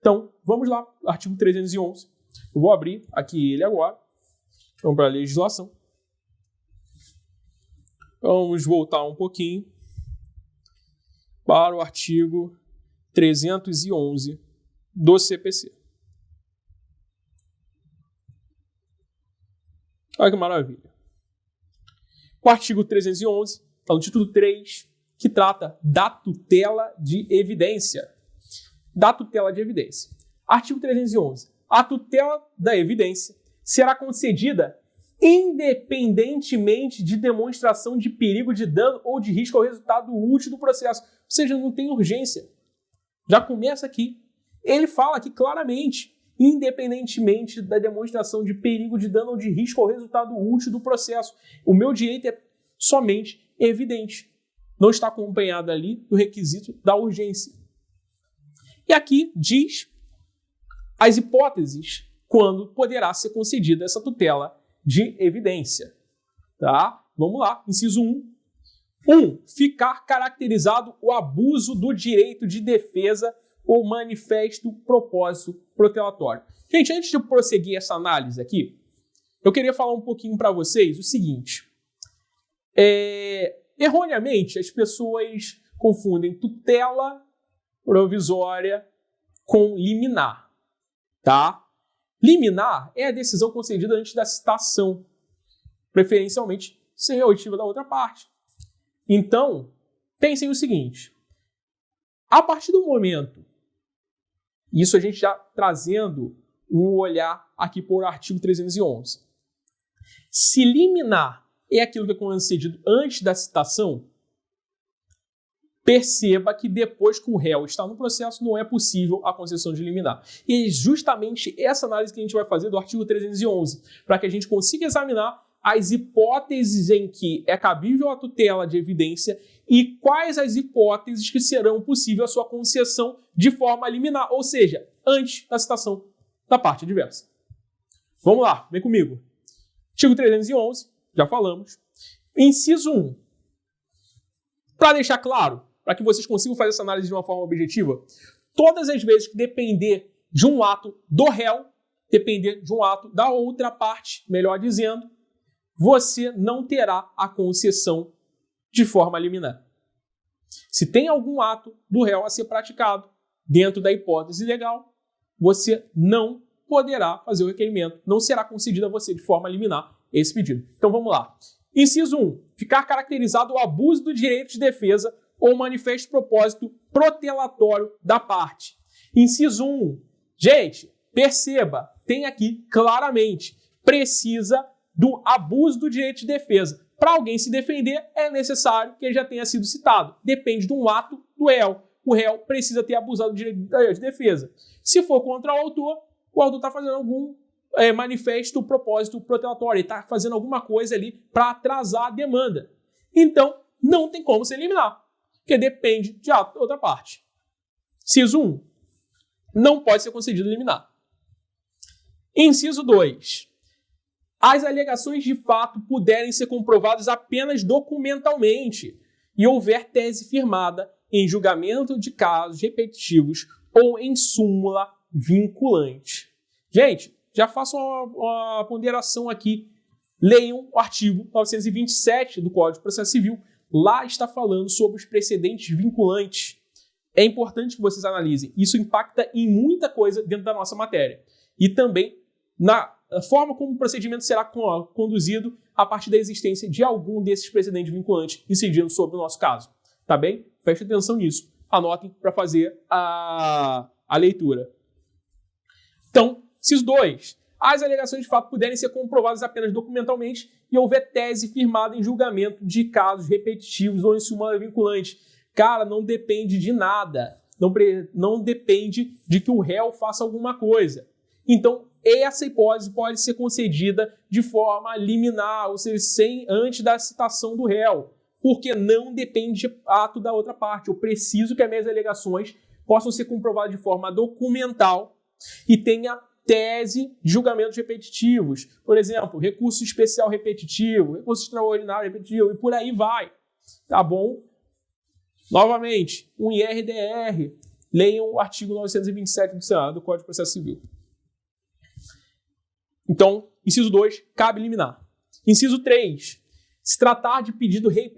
Então, vamos lá, artigo 311. Eu vou abrir aqui ele agora. Vamos para a legislação. Vamos voltar um pouquinho para o artigo 311 do CPC. Olha que maravilha. O artigo 311 está no título 3, que trata da tutela de evidência. Da tutela de evidência. Artigo 311. A tutela da evidência será concedida independentemente de demonstração de perigo de dano ou de risco ao resultado útil do processo. Ou seja, não tem urgência. Já começa aqui. Ele fala aqui claramente, independentemente da demonstração de perigo de dano ou de risco ao resultado útil do processo. O meu direito é somente evidente. Não está acompanhado ali do requisito da urgência. E aqui diz as hipóteses quando poderá ser concedida essa tutela de evidência. Tá? Vamos lá, inciso 1. 1. Ficar caracterizado o abuso do direito de defesa ou manifesto propósito protelatório. Gente, antes de eu prosseguir essa análise aqui, eu queria falar um pouquinho para vocês o seguinte. Erroneamente, as pessoas confundem tutela provisória com liminar. Tá? Liminar é a decisão concedida antes da citação, preferencialmente sem a oitiva da outra parte. Então, pensem o seguinte, a partir do momento, isso a gente já trazendo um olhar aqui por artigo 311, se liminar é aquilo que é concedido antes da citação, perceba que depois que o réu está no processo, não é possível a concessão de liminar. E é justamente essa análise que a gente vai fazer do artigo 311, para que a gente consiga examinar as hipóteses em que é cabível a tutela de evidência e quais as hipóteses que serão possível a sua concessão de forma liminar, ou seja, antes da citação da parte adversa. Vamos lá, vem comigo. Artigo 311, já falamos. Inciso 1. Para deixar claro, para que vocês consigam fazer essa análise de uma forma objetiva, todas as vezes que depender de um ato do réu, depender de um ato da outra parte, melhor dizendo, você não terá a concessão de forma liminar. Se tem algum ato do réu a ser praticado dentro da hipótese legal, você não poderá fazer o requerimento, não será concedido a você de forma liminar esse pedido. Então vamos lá. Inciso 1. Ficar caracterizado o abuso do direito de defesa ou manifesto propósito protelatório da parte. Inciso 1. Gente, perceba, tem aqui claramente, precisa do abuso do direito de defesa. Para alguém se defender, é necessário que ele já tenha sido citado. Depende de um ato do réu. O réu precisa ter abusado do direito de defesa. Se for contra o autor está fazendo algum manifesto propósito protelatório. Ele está fazendo alguma coisa ali para atrasar a demanda. Então, não tem como se eliminar, porque depende de outra parte. Inciso 1. Não pode ser concedido liminar. Inciso 2. As alegações de fato puderem ser comprovadas apenas documentalmente e houver tese firmada em julgamento de casos repetitivos ou em súmula vinculante. Gente, já faço uma ponderação aqui. Leiam o artigo 927 do Código de Processo Civil. Lá está falando sobre os precedentes vinculantes. É importante que vocês analisem. Isso impacta em muita coisa dentro da nossa matéria. E também na forma como o procedimento será conduzido a partir da existência de algum desses precedentes vinculantes incidindo sobre o nosso caso. Tá bem? Preste atenção nisso. Anotem para fazer a leitura. Então, inciso 2. As alegações de fato puderem ser comprovadas apenas documentalmente e houver tese firmada em julgamento de casos repetitivos ou em súmula vinculante. Cara, não depende de nada. Não depende de que o réu faça alguma coisa. Então, essa hipótese pode ser concedida de forma liminar, ou seja, antes da citação do réu, porque não depende de ato da outra parte. Eu preciso que as minhas alegações possam ser comprovadas de forma documental e tenha tese de julgamentos repetitivos. Por exemplo, recurso especial repetitivo, recurso extraordinário repetitivo, e por aí vai. Tá bom? Novamente, um IRDR. Leiam o artigo 927 do Senado do Código de Processo Civil. Então, inciso 2, cabe liminar. Inciso 3, se tratar de pedido rei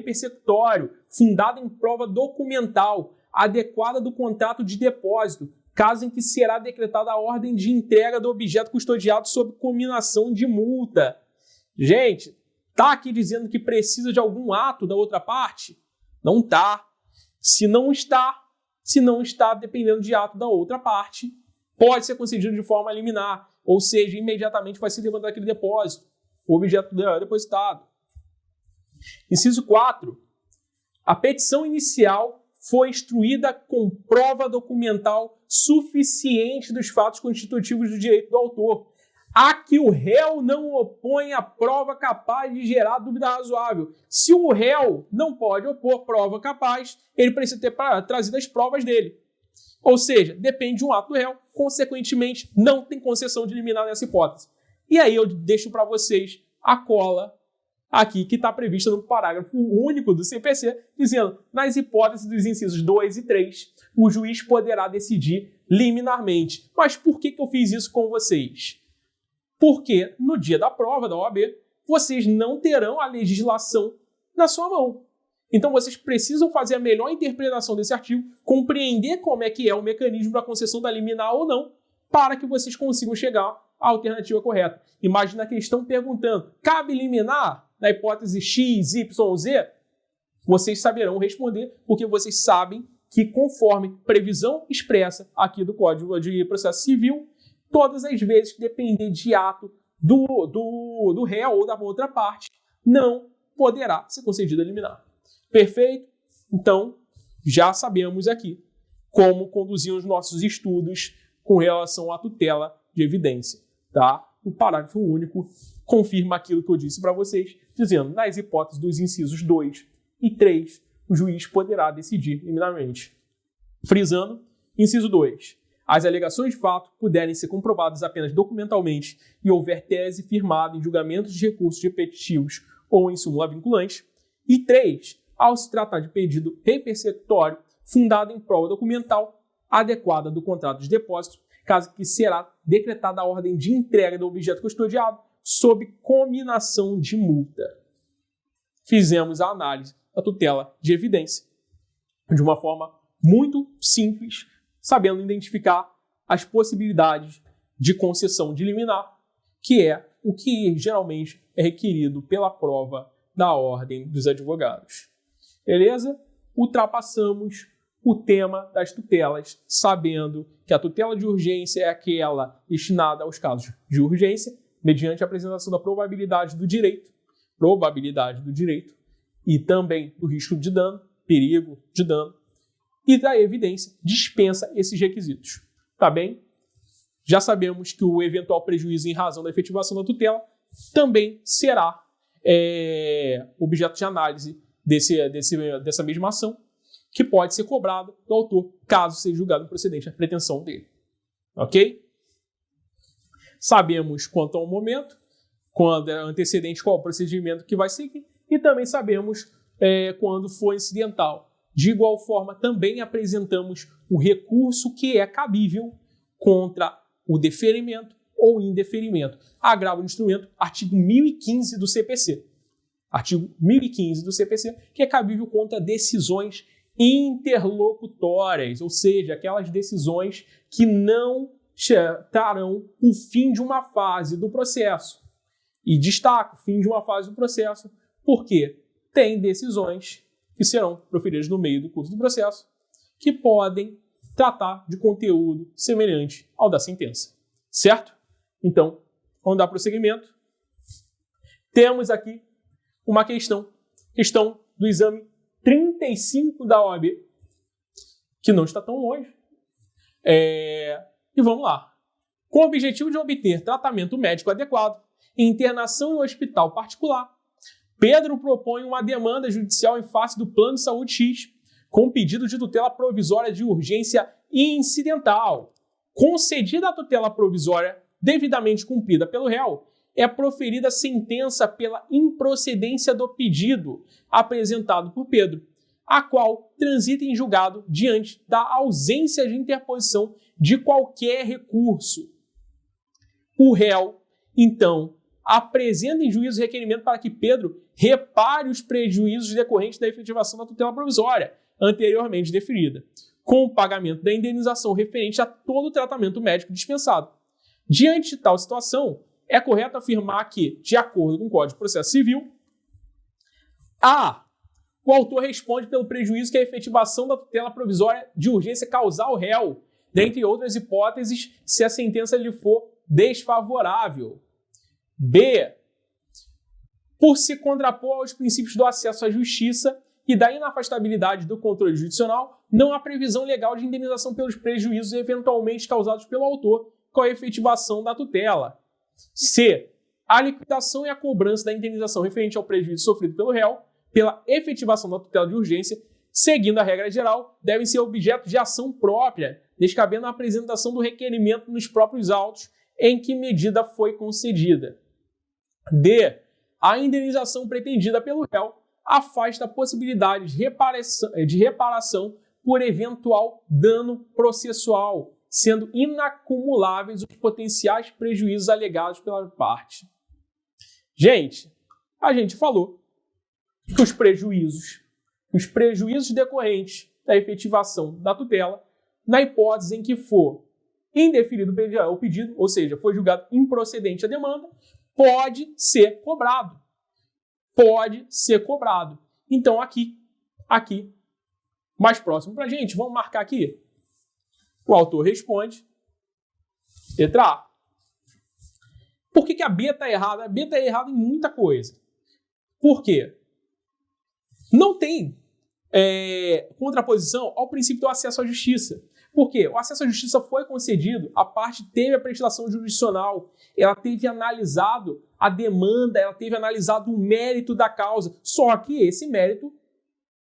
persecutório, fundado em prova documental, adequada do contrato de depósito, caso em que será decretada a ordem de entrega do objeto custodiado sob cominação de multa. Gente, tá aqui dizendo que precisa de algum ato da outra parte? Não tá. Se não está dependendo de ato da outra parte, pode ser concedido de forma liminar, ou seja, imediatamente vai ser levantado aquele depósito, o objeto depositado. Inciso 4. A petição inicial foi instruída com prova documental suficiente dos fatos constitutivos do direito do autor, a que o réu não opõe a prova capaz de gerar dúvida razoável. Se o réu não pode opor prova capaz, ele precisa ter trazido as provas dele. Ou seja, depende de um ato do réu, consequentemente, não tem concessão de liminar nessa hipótese. E aí eu deixo para vocês a cola aqui que está prevista no parágrafo único do CPC, dizendo, nas hipóteses dos incisos 2 e 3, o juiz poderá decidir liminarmente. Mas por que eu fiz isso com vocês? Porque no dia da prova da OAB, vocês não terão a legislação na sua mão. Então vocês precisam fazer a melhor interpretação desse artigo, compreender como é que é o mecanismo da concessão da liminar ou não, para que vocês consigam chegar à alternativa correta. Imagina a questão perguntando, cabe liminar na hipótese X, Y, Z? Vocês saberão responder, porque vocês sabem que, conforme previsão expressa aqui do Código de Processo Civil, todas as vezes que depender de ato do réu ou da outra parte, não poderá ser concedida liminar. Perfeito? Então, já sabemos aqui como conduzir os nossos estudos com relação à tutela de evidência. Tá? O parágrafo único confirma aquilo que eu disse para vocês, dizendo, nas hipóteses dos incisos 2 e 3, o juiz poderá decidir liminarmente. Frisando, inciso 2. As alegações de fato puderem ser comprovadas apenas documentalmente e houver tese firmada em julgamentos de recursos repetitivos ou em súmula vinculante. E 3. Ao se tratar de pedido rei persecutório fundado em prova documental adequada do contrato de depósito, caso que será decretada a ordem de entrega do objeto custodiado sob cominação de multa. Fizemos a análise da tutela de evidência de uma forma muito simples, sabendo identificar as possibilidades de concessão de liminar, que é o que geralmente é requerido pela prova da ordem dos advogados. Beleza? Ultrapassamos o tema das tutelas, sabendo que a tutela de urgência é aquela destinada aos casos de urgência, mediante a apresentação da probabilidade do direito, e também do risco de dano, perigo de dano, e da evidência dispensa esses requisitos. Tá bem? Já sabemos que o eventual prejuízo em razão da efetivação da tutela também será objeto de análise dessa mesma ação, que pode ser cobrado do autor, caso seja julgado improcedente a pretensão dele. Ok? Sabemos quanto ao momento, quando é antecedente, qual é o procedimento que vai seguir, e também sabemos quando for incidental. De igual forma, também apresentamos o recurso que é cabível contra o deferimento ou indeferimento. Agravo do instrumento, artigo 1015 do CPC. Artigo 1015 do CPC, que é cabível contra decisões interlocutórias, ou seja, aquelas decisões que não trarão o fim de uma fase do processo. E destaco, fim de uma fase do processo, porque tem decisões que serão proferidas no meio do curso do processo, que podem tratar de conteúdo semelhante ao da sentença. Certo? Então, vamos dar prosseguimento. Temos aqui uma questão do exame 35 da OAB, que não está tão longe. E vamos lá. Com o objetivo de obter tratamento médico adequado e internação em um hospital particular, Pedro propõe uma demanda judicial em face do Plano de Saúde X, com pedido de tutela provisória de urgência incidental. Concedida a tutela provisória devidamente cumprida pelo réu, é proferida sentença pela improcedência do pedido apresentado por Pedro, a qual transita em julgado diante da ausência de interposição de qualquer recurso. O réu, então, apresenta em juízo requerimento para que Pedro repare os prejuízos decorrentes da efetivação da tutela provisória, anteriormente deferida, com o pagamento da indenização referente a todo o tratamento médico dispensado. Diante de tal situação, é correto afirmar que, de acordo com o Código de Processo Civil, o autor responde pelo prejuízo que a efetivação da tutela provisória de urgência causar ao réu, dentre outras hipóteses, se a sentença lhe for desfavorável. B. Por se contrapor aos princípios do acesso à justiça e da inafastabilidade do controle jurisdicional, não há previsão legal de indenização pelos prejuízos eventualmente causados pelo autor com a efetivação da tutela. C. A liquidação e a cobrança da indenização referente ao prejuízo sofrido pelo réu pela efetivação da tutela de urgência, seguindo a regra geral, devem ser objeto de ação própria, descabendo a apresentação do requerimento nos próprios autos em que medida foi concedida. D. A indenização pretendida pelo réu afasta a possibilidade de reparação por eventual dano processual, sendo inacumuláveis os potenciais prejuízos alegados pela parte. Gente, a gente falou que os prejuízos decorrentes da efetivação da tutela, na hipótese em que for indeferido o pedido, ou seja, foi julgado improcedente a demanda, pode ser cobrado. Pode ser cobrado. Então, aqui, mais próximo para a gente, vamos marcar aqui. O autor responde. Letra A. Por que a B está errada? A B está errada em muita coisa. Por quê? Não tem contraposição ao princípio do acesso à justiça. Por quê? O acesso à justiça foi concedido, a parte teve a prestação jurisdicional, ela teve analisado a demanda, ela teve analisado o mérito da causa, só que esse mérito,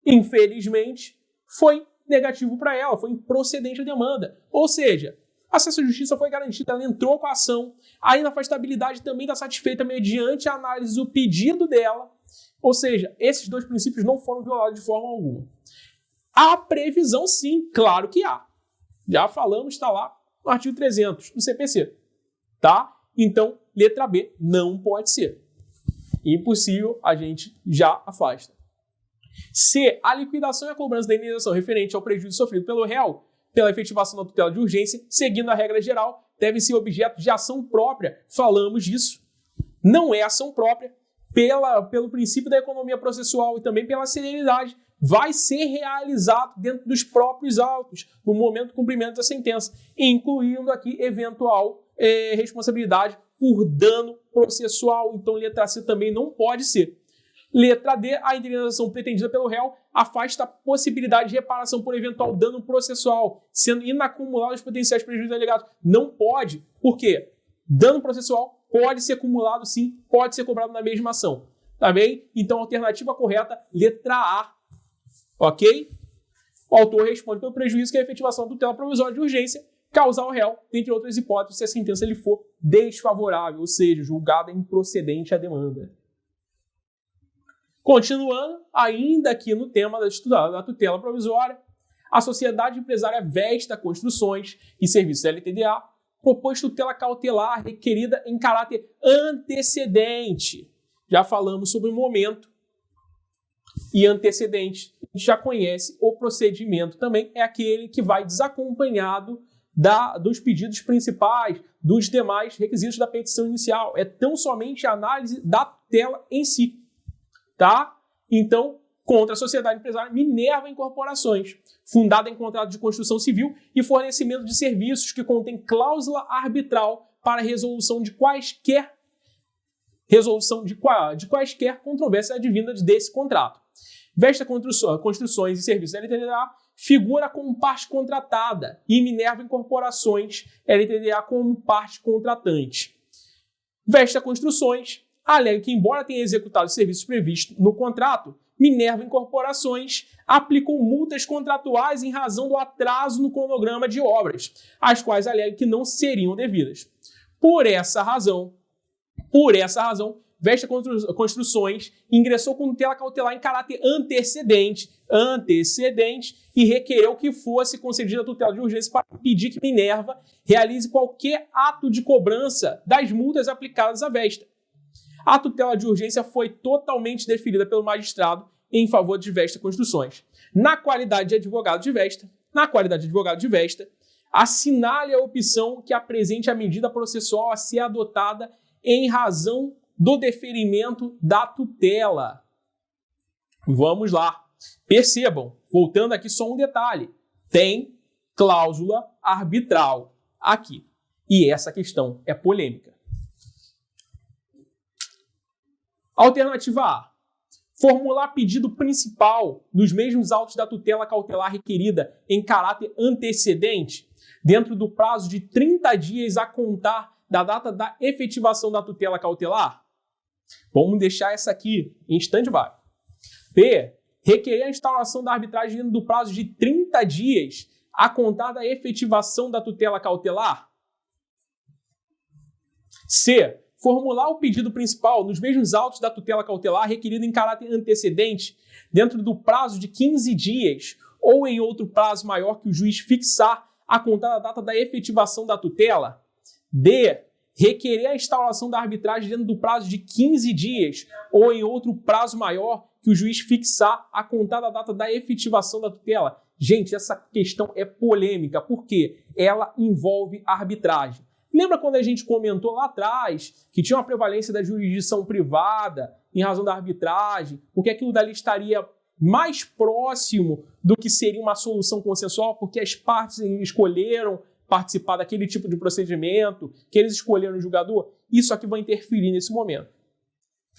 infelizmente, foi negativo para ela, foi improcedente a demanda. Ou seja, acesso à justiça foi garantido, ela entrou com a ação, a inafastabilidade também está satisfeita mediante a análise do pedido dela, ou seja, esses dois princípios não foram violados de forma alguma. Há previsão sim, claro que há. Já falamos, está lá no artigo 300 do CPC. Tá? Então, letra B não pode ser. Impossível, a gente já afasta. C. A liquidação e a cobrança da indenização referente ao prejuízo sofrido pelo réu pela efetivação da tutela de urgência, seguindo a regra geral, deve ser objeto de ação própria. Falamos disso. Não é ação própria pelo princípio da economia processual e também pela celeridade. Vai ser realizado dentro dos próprios autos, no momento do cumprimento da sentença, incluindo aqui eventual responsabilidade por dano processual. Então, letra C também não pode ser. Letra D, a indenização pretendida pelo réu afasta a possibilidade de reparação por eventual dano processual, sendo inacumuláveis os potenciais prejuízos alegados. Não pode. Por quê? Dano processual pode ser acumulado sim, pode ser cobrado na mesma ação. Tá bem? Então, a alternativa correta, letra A. Ok? O autor responde pelo prejuízo que a efetivação da tutela provisória de urgência causar ao réu, dentre outras hipóteses, se a sentença lhe for desfavorável, ou seja, julgada improcedente a demanda. Continuando, ainda aqui no tema da tutela provisória, a sociedade empresária Vesta Construções e Serviços LTDA propôs tutela cautelar requerida em caráter antecedente. Já falamos sobre o momento e antecedente. A gente já conhece o procedimento também, é aquele que vai desacompanhado dos pedidos principais, dos demais requisitos da petição inicial. É tão somente a análise da tutela em si. Tá? Então, contra a sociedade empresária Minerva Incorporações, fundada em contrato de construção civil e fornecimento de serviços que contém cláusula arbitral para resolução de quaisquer controvérsias advindas desse contrato. Vesta Construções e Serviços LTDA figura como parte contratada e Minerva Incorporações LTDA como parte contratante. Vesta Construções alega que, embora tenha executado os serviços previstos no contrato, Minerva Incorporações aplicou multas contratuais em razão do atraso no cronograma de obras, as quais alega que não seriam devidas. Por essa razão, Vesta Construções ingressou com tutela cautelar em caráter antecedente e requereu que fosse concedida a tutela de urgência para pedir que Minerva realize qualquer ato de cobrança das multas aplicadas à Vesta. A tutela de urgência foi totalmente deferida pelo magistrado em favor de Vesta Construções. Na qualidade de advogado de Vesta, assinale a opção que apresente a medida processual a ser adotada em razão do deferimento da tutela. Vamos lá. Percebam, voltando aqui só um detalhe. Tem cláusula arbitral aqui. E essa questão é polêmica. Alternativa A. Formular pedido principal nos mesmos autos da tutela cautelar requerida em caráter antecedente, dentro do prazo de 30 dias a contar da data da efetivação da tutela cautelar? Vamos deixar essa aqui em stand-by. B. Requerer a instauração da arbitragem dentro do prazo de 30 dias a contar da efetivação da tutela cautelar? C. Formular o pedido principal nos mesmos autos da tutela cautelar requerido em caráter antecedente, dentro do prazo de 15 dias ou em outro prazo maior que o juiz fixar a contar da data da efetivação da tutela? D. Requerer a instauração da arbitragem dentro do prazo de 15 dias ou em outro prazo maior que o juiz fixar a contar da data da efetivação da tutela? Gente, essa questão é polêmica porque ela envolve arbitragem. Lembra quando a gente comentou lá atrás que tinha uma prevalência da jurisdição privada em razão da arbitragem, porque aquilo dali estaria mais próximo do que seria uma solução consensual, porque as partes escolheram participar daquele tipo de procedimento, que eles escolheram o julgador? Isso aqui vai interferir nesse momento.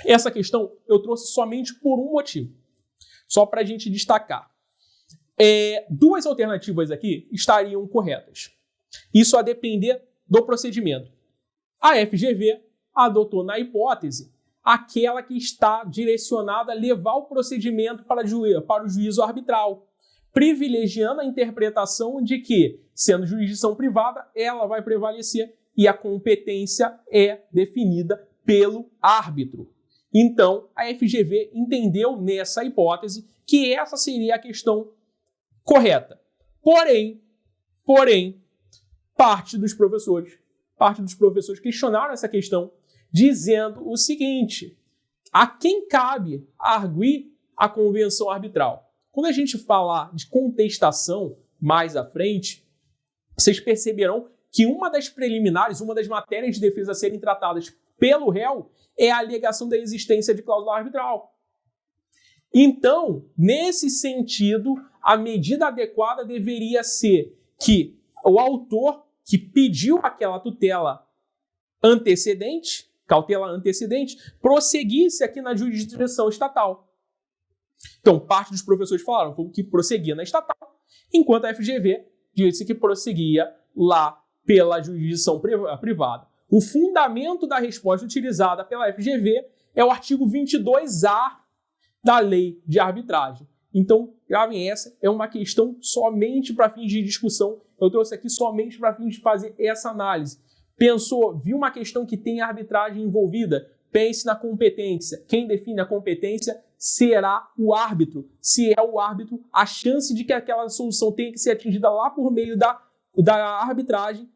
Essa questão eu trouxe somente por um motivo, só para a gente destacar. Duas alternativas aqui estariam corretas. Isso a depender do procedimento. A FGV adotou na hipótese aquela que está direcionada a levar o procedimento para o juízo arbitral, privilegiando a interpretação de que, sendo jurisdição privada, ela vai prevalecer e a competência é definida pelo árbitro. Então, a FGV entendeu nessa hipótese que essa seria a questão correta. Porém, parte dos professores questionaram essa questão, dizendo o seguinte: a quem cabe arguir a convenção arbitral? Quando a gente falar de contestação mais à frente, vocês perceberão que uma das preliminares, uma das matérias de defesa a serem tratadas pelo réu é a alegação da existência de cláusula arbitral. Então, nesse sentido, a medida adequada deveria ser que o autor que pediu aquela tutela antecedente, cautela antecedente, prosseguisse aqui na jurisdição estatal. Então, parte dos professores falaram que prosseguia na estatal, enquanto a FGV disse que prosseguia lá pela jurisdição privada. O fundamento da resposta utilizada pela FGV é o artigo 22A da Lei de Arbitragem. Então, gravem, essa é uma questão somente para fins de discussão. Eu trouxe aqui somente para fins de fazer essa análise. Pensou, viu uma questão que tem arbitragem envolvida? Pense na competência. Quem define a competência será o árbitro. Se é o árbitro, a chance de que aquela solução tenha que ser atingida lá por meio da arbitragem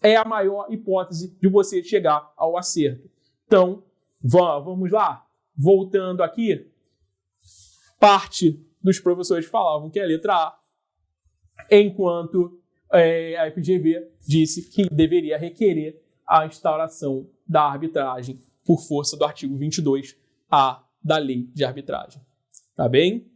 é a maior hipótese de você chegar ao acerto. Então, vamos lá. Voltando aqui, parte dos professores falavam que é a letra A, enquanto a FGV disse que deveria requerer a instauração da arbitragem por força do artigo 22A da Lei de Arbitragem. Tá bem?